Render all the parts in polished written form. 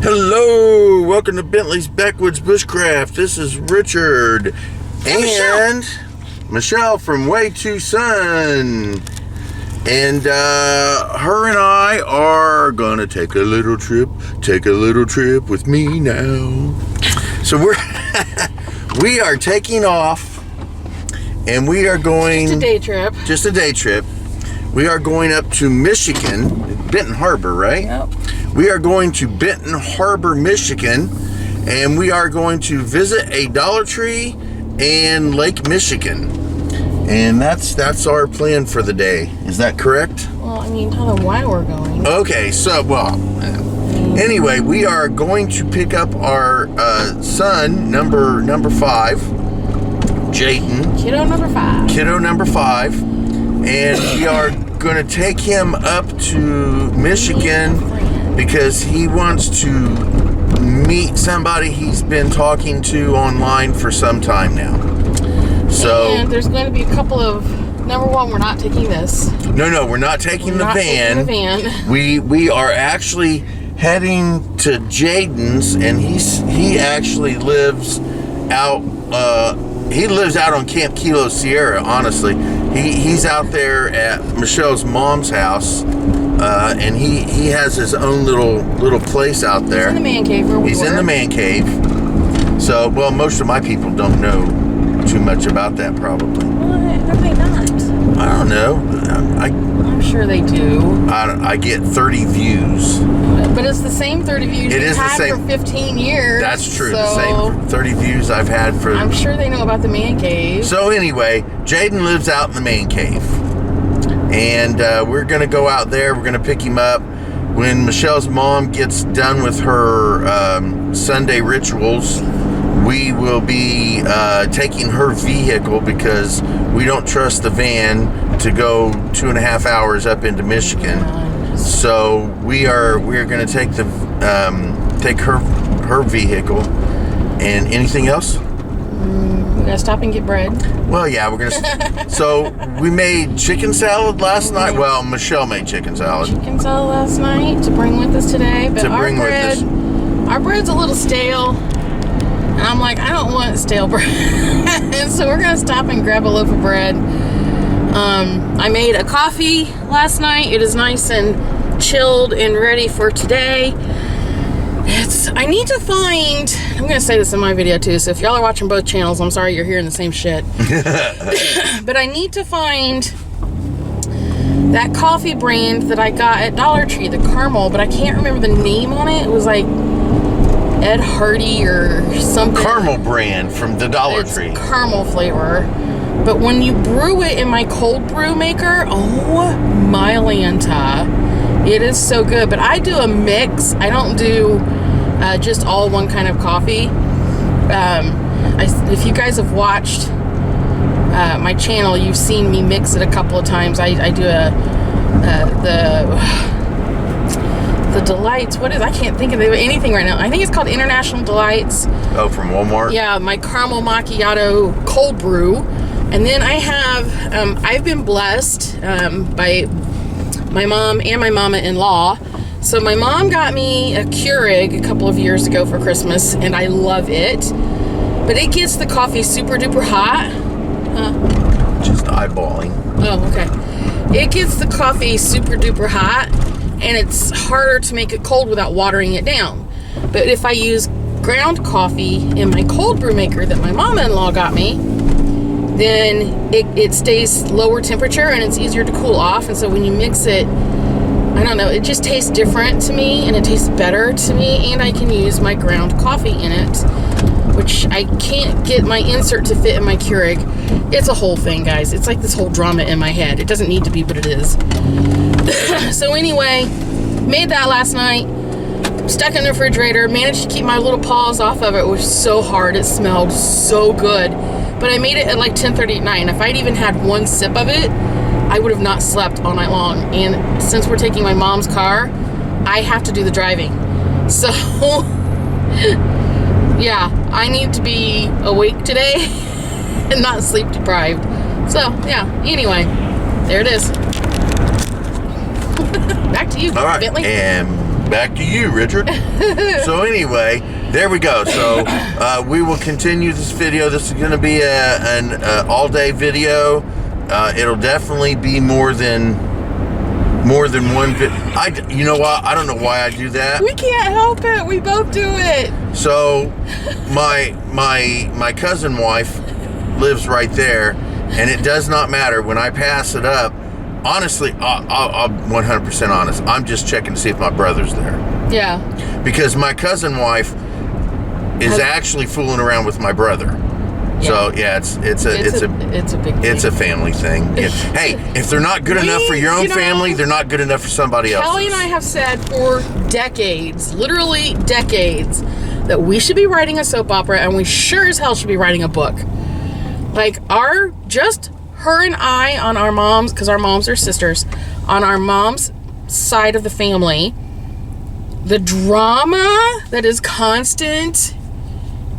Hello, welcome to Bentley's Backwoods Bushcraft. This is Richard and Michelle from Way Too Sun. And her and I are gonna take a little trip with me now. So we are taking off, and we are going just a day trip. We are going up to Michigan, Benton Harbour, right? Yep. We are going to Benton Harbour, Michigan, and we are going to visit a Dollar Tree and Lake Michigan. And that's our plan for the day. Is that correct? Well, I mean, tell them why we're going. Okay, so, anyway, we are going to pick up our son, number 5, Jayden. Kiddo number 5. And we are going to take him up to Michigan because he wants to meet somebody he's been talking to online for some time now. So, and there's going to be a couple of, number one, we're not taking this. No, we're not taking the van. We are actually heading to Jayden's, and he actually lives out on Camp Kilo Sierra, honestly. He's out there at Michelle's mom's house, and he has his own little place out there. He's in the man cave where we He's were. in the man cave. So, well, most of my people don't know too much about that, probably. Well, how they not? I don't know. I'm sure they do. I get 30 views. But it's the same 30 views you've had for 15 years. That's true. So the same 30 views I've had for... I'm sure they know about the man cave. So anyway, Jayden lives out in the man cave. And we're going to go out there. We're going to pick him up. When Michelle's mom gets done with her Sunday rituals, we will be taking her vehicle because we don't trust the van to go 2.5 hours up into Michigan. So we are going to take her vehicle. And anything else? We gotta stop and get bread. Well, yeah, we're gonna. So we made chicken salad last night. Well, Michelle made chicken salad. Chicken salad last night to bring with us today. But our bread's a little stale. And I'm like, I don't want stale bread. And so we're gonna stop and grab a loaf of bread. I made a coffee last night. It is nice and chilled and ready for today. I need to find, I'm going to say this in my video too, so if y'all are watching both channels, I'm sorry you're hearing the same shit. But I need to find that coffee brand that I got at Dollar Tree, the caramel, but I can't remember the name on it. It was like Ed Hardy or something. Caramel brand from the Dollar Tree. It's caramel flavor. But when you brew it in my cold brew maker, oh my Lanta, it is so good. But I do a mix. I don't do just all one kind of coffee. If you guys have watched my channel, you've seen me mix it a couple of times. I do the Delights. What is? I can't think of anything right now. I think it's called International Delights. Oh, from Walmart? Yeah, my caramel macchiato cold brew. And then I have, I've been blessed by my mom and my mama-in-law. So my mom got me a Keurig a couple of years ago for Christmas, and I love it. But it gets the coffee super duper hot. Just eyeballing. Oh, okay. It gets the coffee super duper hot, and it's harder to make it cold without watering it down. But if I use ground coffee in my cold brew maker that my mama-in-law got me, then it stays lower temperature and it's easier to cool off. And so when you mix it, I don't know, it just tastes different to me and it tastes better to me, and I can use my ground coffee in it, which I can't get my insert to fit in my Keurig. It's a whole thing, guys. It's like this whole drama in my head. It doesn't need to be, but it is. So anyway, made that last night, stuck in the refrigerator, managed to keep my little paws off of it. It was so hard. It smelled so good. But I made it at like 10:30 at night, and if I'd even had one sip of it, I would have not slept all night long. And since we're taking my mom's car, I have to do the driving. So, yeah, I need to be awake today and not sleep deprived. So, yeah, anyway, there it is. Back to you, all right. Bentley. And Back to you, Richard. So anyway, there we go. So we will continue this video. This is going to be an all-day video. It'll definitely be more than one video. You know what? I don't know why I do that. We can't help it. We both do it. So my cousin wife lives right there, and it does not matter when I pass it up. Honestly, I'm 100% honest. I'm just checking to see if my brother's there. Yeah. Because my cousin wife is actually fooling around with my brother. Yeah. So yeah, it's a big thing. It's a family thing. Yeah. Hey, if they're not good enough for your own family, they're not good enough for somebody else. Kelly and I have said for decades, literally decades, that we should be writing a soap opera, and we sure as hell should be writing a book. Like her and I on our moms, because our moms are sisters, on our mom's side of the family, the drama that is constant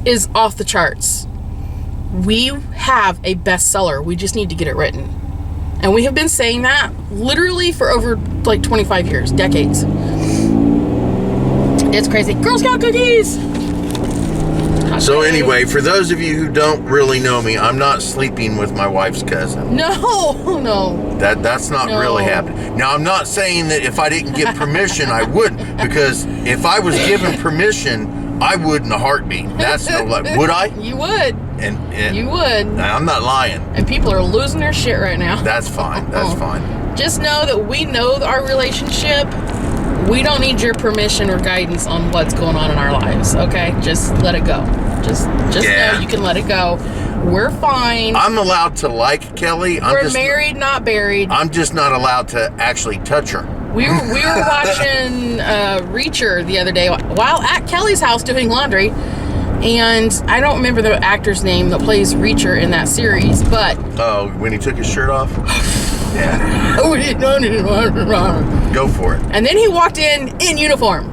is off the charts. We have a bestseller. We just need to get it written. And we have been saying that literally for over like 25 years, decades. It's crazy. Girl Scout cookies! So anyway, for those of you who don't really know me, I'm not sleeping with my wife's cousin. No. That's not really happening. Now, I'm not saying that if I didn't get permission, I wouldn't, because if I was given permission, I would in a heartbeat. That's no lie. Would I? You would. And you would. I'm not lying. And people are losing their shit right now. That's fine. That's fine. Just know that we know our relationship. We don't need your permission or guidance on what's going on in our lives, okay? Just let it go. Just know you can let it go. We're fine. I'm allowed to like Kelly. We're married, not buried. I'm just not allowed to actually touch her. We were watching Reacher the other day while at Kelly's house doing laundry, and I don't remember the actor's name that plays Reacher in that series, but... Oh, when he took his shirt off? Yeah. Go for it. And then he walked in uniform.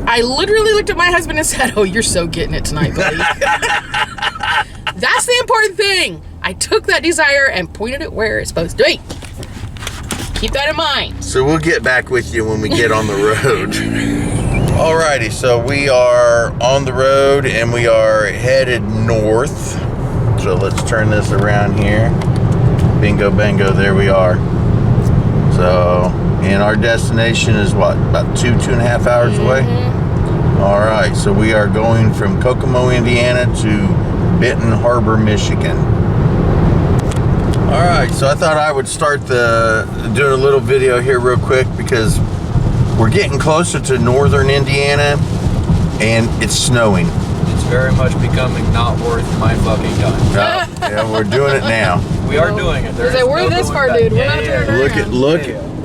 I literally looked at my husband and said, "Oh, you're so getting it tonight, buddy." That's the important thing. I took that desire and pointed it where it's supposed to be. Keep that in mind. So we'll get back with you when we get on the road. Alrighty, so we are on the road and we are headed north. So let's turn this around here. Bingo, bango, there we are. So, and our destination is what, about 2.5 hours away? All right, so we are going from Kokomo, Indiana to Benton, Harbour, Michigan. All right, so I thought I would start doing a little video here real quick because we're getting closer to northern Indiana and it's snowing. It's very much becoming not worth my fucking time. Yeah, we're doing it now. We are doing it. We're this far, dude. We're not turning around.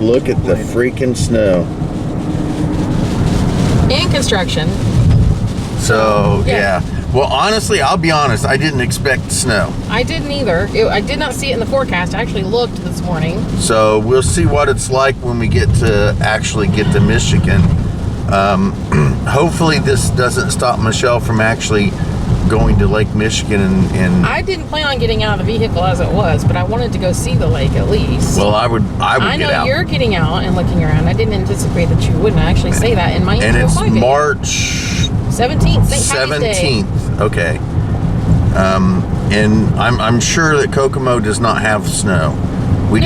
Look at the freaking snow. And construction. So, yeah. Well, honestly, I'll be honest. I didn't expect snow. I didn't either. I did not see it in the forecast. I actually looked this morning. So, we'll see what it's like when we actually get to Michigan. Hopefully, this doesn't stop Michelle from actually going to Lake Michigan and I didn't plan on getting out of the vehicle as it was, but I wanted to go see the lake at least. Well, I would get out. I know you're getting out and looking around. I didn't anticipate that you wouldn't. I actually say that in my and it's video. March 17th, St. Patty's Day. 17th. Okay. And I'm sure that Kokomo does not have snow. We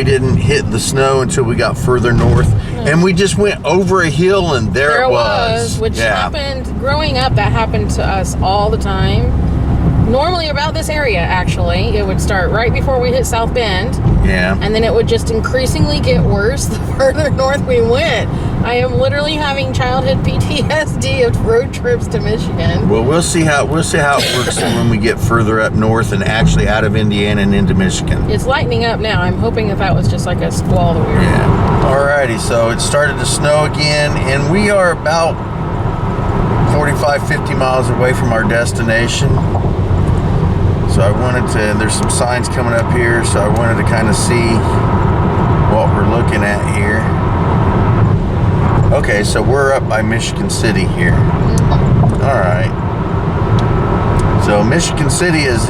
didn't hit the snow until we got further north, and we just went over a hill, and there it was. Which happened growing up. That happened to us all the time. Normally about this area, actually, it would start right before we hit South Bend. Yeah. And then it would just increasingly get worse the further north we went. I am literally having childhood PTSD of road trips to Michigan. Well, we'll see how it works when we get further up north and actually out of Indiana and into Michigan. It's lightening up now. I'm hoping that was just like a squall that we were having. Alrighty, so it started to snow again, and we are about 45-50 miles away from our destination. So I wanted to, there's some signs coming up here, so I wanted to kind of see what we're looking at here. Okay, so we're up by Michigan City here. All right. So Michigan City is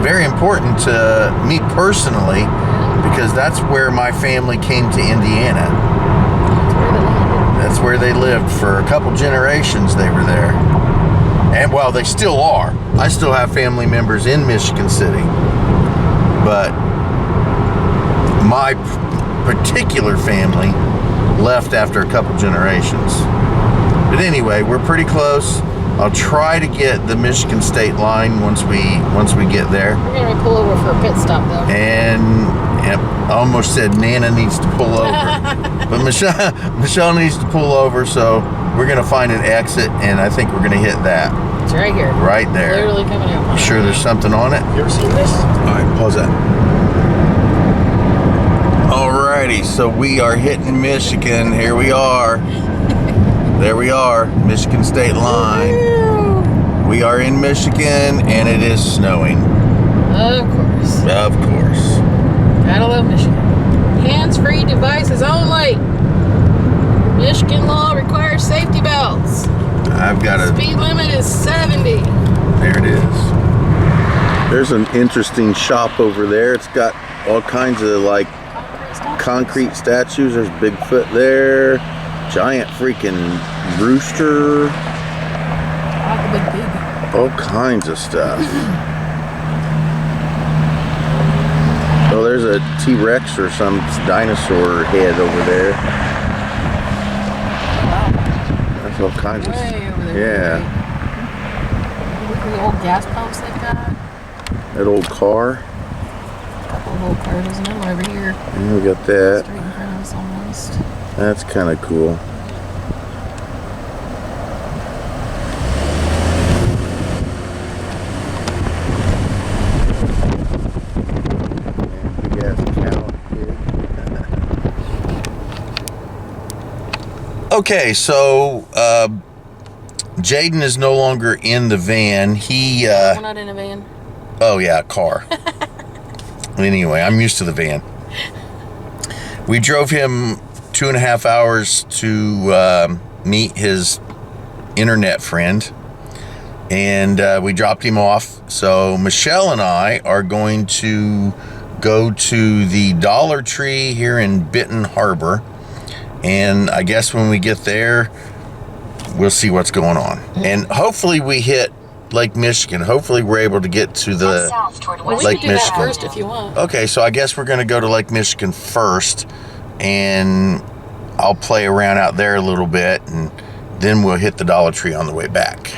very important to me personally because that's where my family came to Indiana. That's where they lived for a couple generations. They were there. And well, they still are. I still have family members in Michigan City. But my particular family left after a couple generations. But anyway, we're pretty close. I'll try to get the Michigan State line once we get there. We're gonna pull over for a pit stop though. And I almost said Nana needs to pull over, but Michelle needs to pull over. So we're gonna find an exit, and I think we're gonna hit that. It's right here. Right there. Literally coming out. You sure there's something on it? You ever seen this? All right, pause that. Alrighty, so we are hitting Michigan. Here we are. There we are, Michigan State line. We are in Michigan, and it is snowing. Of course. Of course. Gotta love Michigan. Hands-free devices only. Michigan law requires safety belts. I've got a... Speed limit is 70. There it is. There's an interesting shop over there. It's got all kinds of like concrete statues. There's Bigfoot there. Giant freaking rooster. Like a big pig. All kinds of stuff. Oh, there's a T-Rex or some dinosaur head over there. Wow. That's all kinds of stuff. Way over there. Yeah. Look at the old gas pumps they've got. That old car. A couple of old cars. There's another one over here. And we got that. Straight in front of us almost. That's kind of cool. Okay, so Jaden is no longer in the van. We're not in a van. Oh yeah, car. Anyway, I'm used to the van. We drove him 2.5 hours to meet his internet friend, and we dropped him off. So Michelle and I are going to go to the Dollar Tree here in Benton Harbour, and I guess when we get there, we'll see what's going on. And hopefully we hit Lake Michigan. Hopefully we're able to get to the Lake We can do Michigan. that first if you want. Okay, so I guess we're going to go to Lake Michigan first, and I'll play around out there a little bit, and then we'll hit the Dollar Tree on the way back.